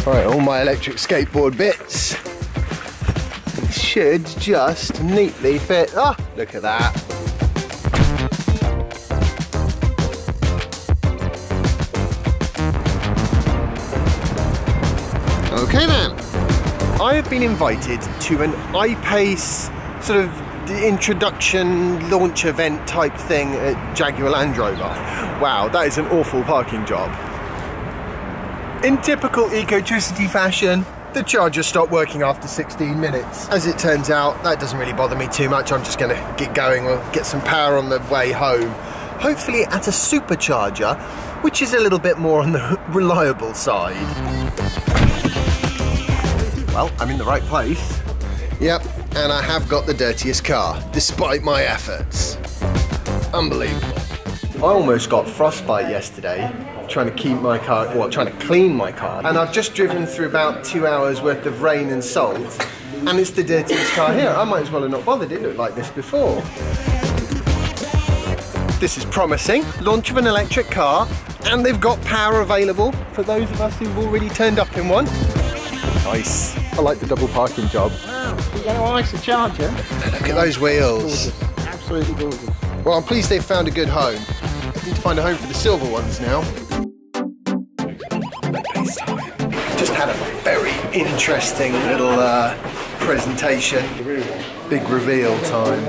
Right, all my electric skateboard bits should just neatly fit. Ah, look at that. Okay then, I have been invited to an I-Pace sort of introduction launch event type thing at Jaguar Land Rover. Wow, that is an awful parking job. In typical Ecotricity fashion, the charger stopped working after 16 minutes. As it turns out, that doesn't really bother me too much. I'm just going to get going or get some power on the way home. Hopefully at a supercharger, which is a little bit more on the reliable side. Well, I'm in the right place. Yep, and I have got the dirtiest car, despite my efforts. Unbelievable. I almost got frostbite yesterday, trying to keep my car, well, trying to clean my car. And I've just driven through about 2 hours worth of rain and salt, and it's the dirtiest car here. I might as well have not bothered, it looked like this before. This is promising, launch of an electric car, and they've got power available for those of us who've already turned up in one. Nice. I like the double parking job. Wow, you got a nice charger. Look at those wheels. Gorgeous. Absolutely gorgeous. Well, I'm pleased they've found a good home. I need to find a home for the silver ones now. Just had a very interesting little presentation. Big reveal time.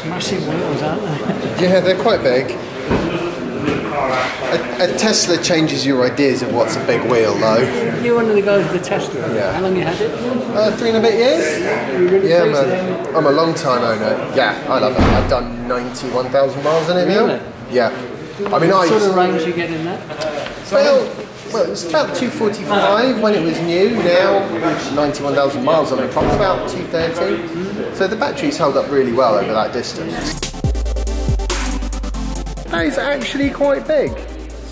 Massive wheels, aren't they? Yeah, they're quite big. A Tesla changes your ideas of what's a big wheel, though. You're one of the guys with the Tesla. Yeah. How long you had it? 3 and a bit years. You really Yeah, I'm a long time owner. Yeah, I love it. I've done 91,000 miles in it now. Really? Yeah. I mean, What sort of range you get in that? Well, it was about 245 when it was new. Now, with 91,000 miles on the clock, it's about 230. So the battery's held up really well over that distance. That is actually quite big.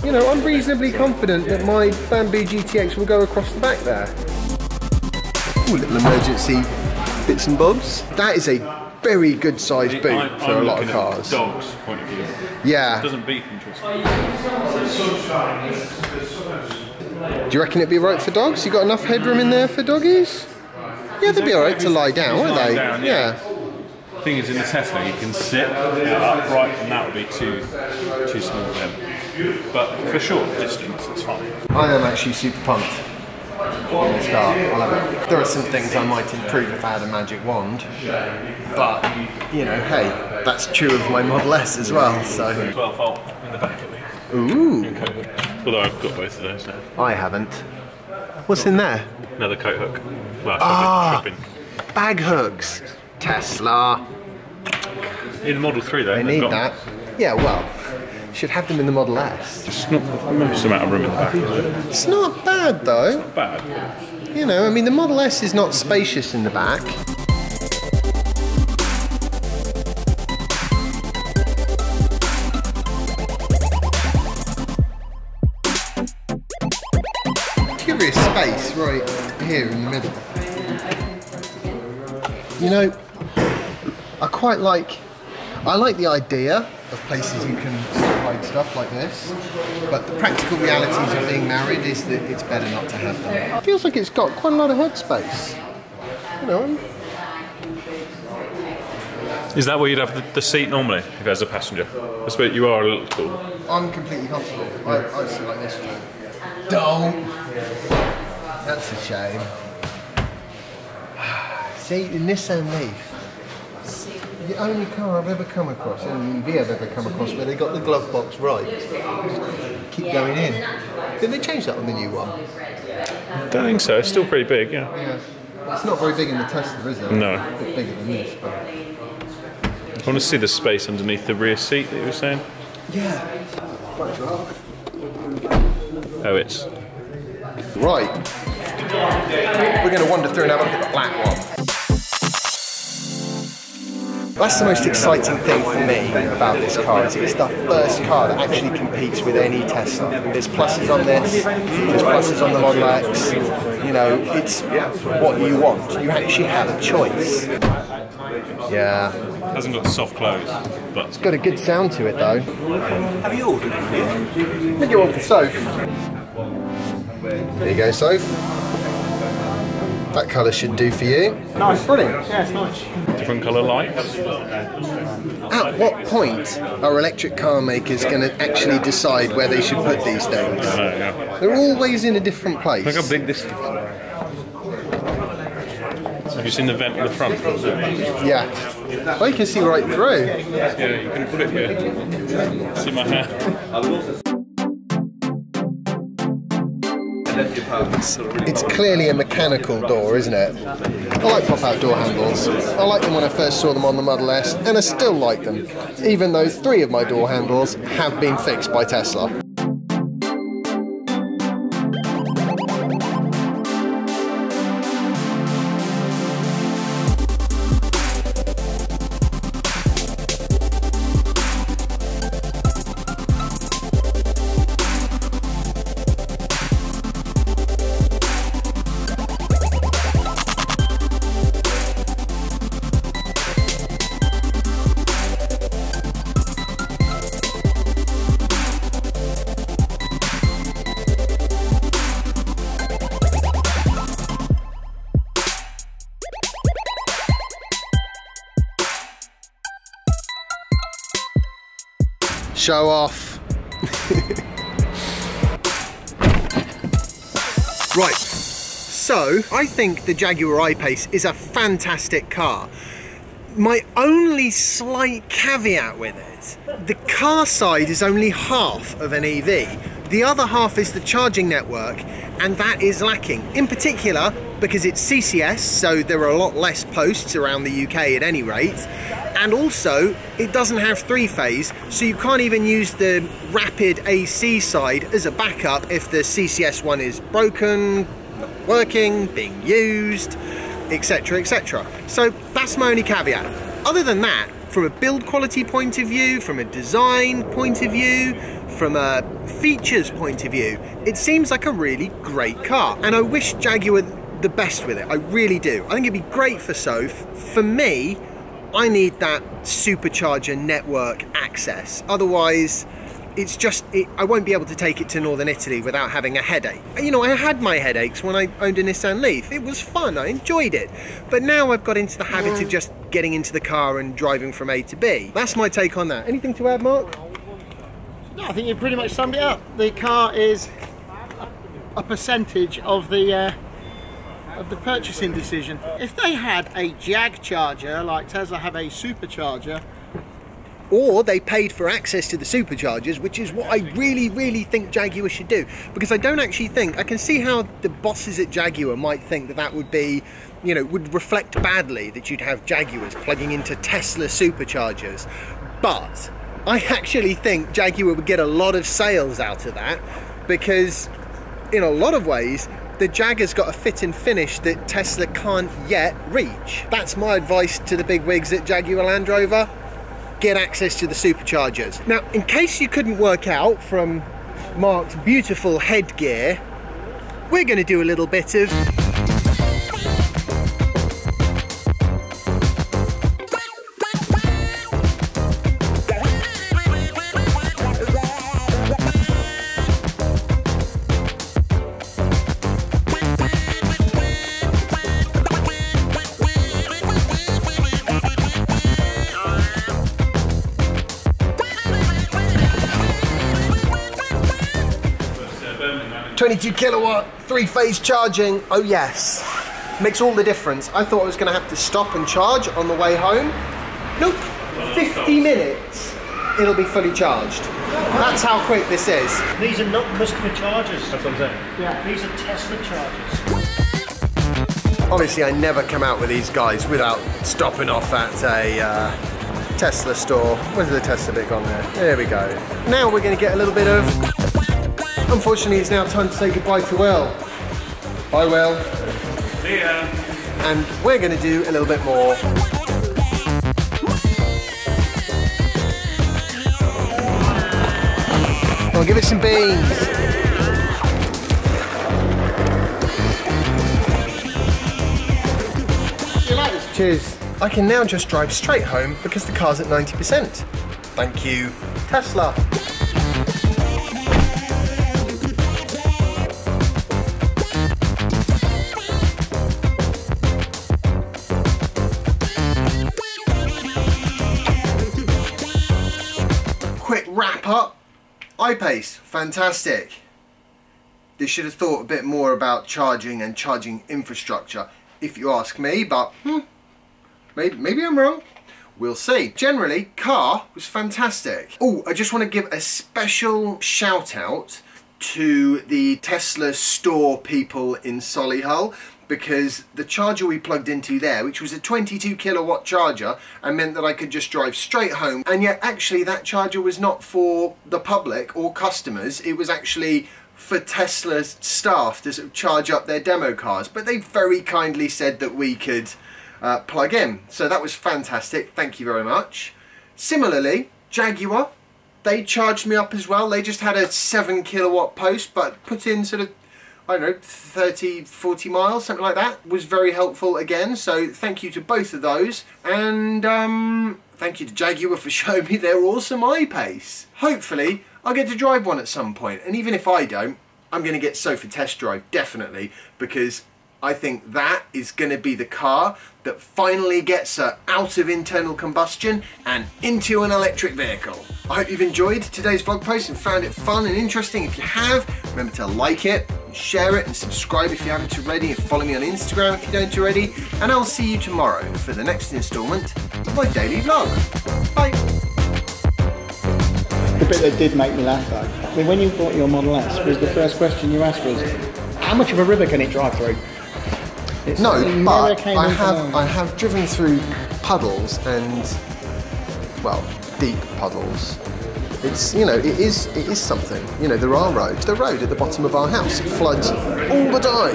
You know, I'm reasonably confident that my Bamboo GTX will go across the back there. Ooh, little emergency bits and bobs. That is a very good sized boot for a lot of cars. Dog's point of view. Yeah. It doesn't beep interesting. Do you reckon it'd be right for dogs? You got enough headroom in there for doggies? Yeah, they'd be alright to lie down, wouldn't they? Yeah. The thing is, in the Tesla, you can sit upright, and that would be too small for them. But for short distance, it's fine. I am actually super pumped in this car. I love it. There are some things I might improve if I had a magic wand, but you know, hey, that's true of my Model S as well. So 12 volt in the back of me. Ooh. Although I've got both of those now. I haven't. What's in there? Another coat hook. Well, shopping. Bag hooks. Tesla. In the Model 3 though. They need that. Yeah, well, should have them in the Model S. It's not a massive amount of room in the back, is it? It's not bad though. Not bad. You know, I mean, the Model S is not spacious in the back. Curious space right here in the middle. You know, I like the idea of places you can hide stuff like this, but the practical realities of being married is that it's better not to have them. It feels like it's got quite a lot of headspace. You know. Is that where you'd have the seat normally, if as a passenger? I suppose you are a little tall. I'm completely comfortable. I sit like this. Don't. That's a shame. See, the Nissan Leaf. The only car I've ever come across, only EV I've ever come across, where they got the glove box right. Just keep going in. Did they change that on the new one? I don't think so. It's still pretty big, yeah. Yeah. It's not very big in the Tesla, is it? No. It's a bit bigger than this, but... I want to see the space underneath the rear seat that you were saying. Yeah. Oh, it's... Right. We're going to wander through and have a look at the black one. That's the most exciting thing for me about this car, is it's the first car that actually competes with any Tesla. There's pluses on this, there's pluses on the Model X, you know, it's what you want. You actually have a choice. Yeah. Hasn't got soft close, but It's got a good sound to it though. Have you ordered it yet? I think you want for Soph. There you go, Soph. That colour should do for you. Nice. Brilliant. Yeah, it's nice. different colour lights. At what point are electric car makers going to actually decide where they should put these things? I know, yeah. They're always in a different place. Look how big this is. Have you seen the vent in the front? Yeah. Well, you can see right through. Yeah, you can put it here. See my hair? It's clearly a mechanical door, isn't it? I like pop-out door handles. I liked them when I first saw them on the Model S, and I still like them, even though 3 of my door handles have been fixed by Tesla. Show off. Right, so I think the Jaguar I-Pace is a fantastic car. My only slight caveat with it, the car side is only half of an EV. The other half is the charging network, and that is lacking. In particular, because it's CCS, so there are a lot less posts around the UK at any rate. And also, it doesn't have 3-phase, so you can't even use the rapid AC side as a backup if the CCS one is broken, not working, being used, etc, etc. So that's my only caveat. Other than that, from a build quality point of view, from a design point of view, from a features point of view, it seems like a really great car. And I wish Jaguar the best with it, I really do. I think it'd be great for Soph. For me, I need that supercharger network access. Otherwise, it's just, I won't be able to take it to northern Italy without having a headache. You know, I had my headaches when I owned a Nissan Leaf. It was fun, I enjoyed it. But now I've got into the habit of just getting into the car and driving from A to B. That's my take on that. Anything to add, Mark? No, I think you pretty much summed it up. The car is a percentage of the purchasing decision. If they had a Jag charger, like Tesla have a supercharger, or they paid for access to the superchargers, which is what I really, really think Jaguar should do. Because I don't actually think, I can see how the bosses at Jaguar might think that that would be, you know, would reflect badly that you'd have Jaguars plugging into Tesla superchargers. But I actually think Jaguar would get a lot of sales out of that, because in a lot of ways, the Jag has got a fit and finish that Tesla can't yet reach. That's my advice to the bigwigs at Jaguar Land Rover. Get access to the superchargers. Now, in case you couldn't work out from Mark's beautiful headgear, we're going to do a little bit of... 22 kilowatt, 3-phase charging, oh yes. Makes all the difference. I thought I was going to have to stop and charge on the way home. Nope, 50 minutes, it'll be fully charged. That's how quick this is. these are not customer chargers. That's what I'm saying. Yeah, these are Tesla chargers. Obviously I never come out with these guys without stopping off at a Tesla store. Where's the Tesla bit on there? There we go. Now we're going to get a little bit of... Unfortunately, it's now time to say goodbye to Will. Bye, Will. See ya. And we're going to do a little bit more. Come on, give it some beans. Cheers. I can now just drive straight home because the car's at 90%. Thank you, Tesla. Quick wrap up. iPace, fantastic. They should have thought a bit more about charging and charging infrastructure, if you ask me, but maybe I'm wrong. We'll see. Generally, car was fantastic. Oh, I just want to give a special shout out to the Tesla store people in Solihull, because the charger we plugged into there, which was a 22 kilowatt charger, and meant that I could just drive straight home, and yet actually that charger was not for the public or customers, it was actually for Tesla's staff to sort of charge up their demo cars, but they very kindly said that we could plug in, so that was fantastic. Thank you very much. Similarly, Jaguar, they charged me up as well. They just had a 7 kilowatt post, but put in sort of, I don't know, 30, 40 miles, something like that. Was very helpful again, so thank you to both of those. And thank you to Jaguar for showing me their awesome iPace. Hopefully, I'll get to drive one at some point, and even if I don't, I'm going to get Sophie test drive, definitely, because I think that is going to be the car that finally gets her out of internal combustion and into an electric vehicle. I hope you've enjoyed today's vlog post and found it fun and interesting. If you have, remember to like it, share it, and subscribe if you haven't already, and follow me on Instagram if you don't already, and I'll see you tomorrow for the next instalment of my daily vlog. Bye! The bit that did make me laugh though, I mean, when you bought your Model S, was the first question you asked was, how much of a river can it drive through? No, but I have driven through puddles and, well, deep puddles. It's, you know, it is something. You know, there are roads. The road at the bottom of our house floods all the time.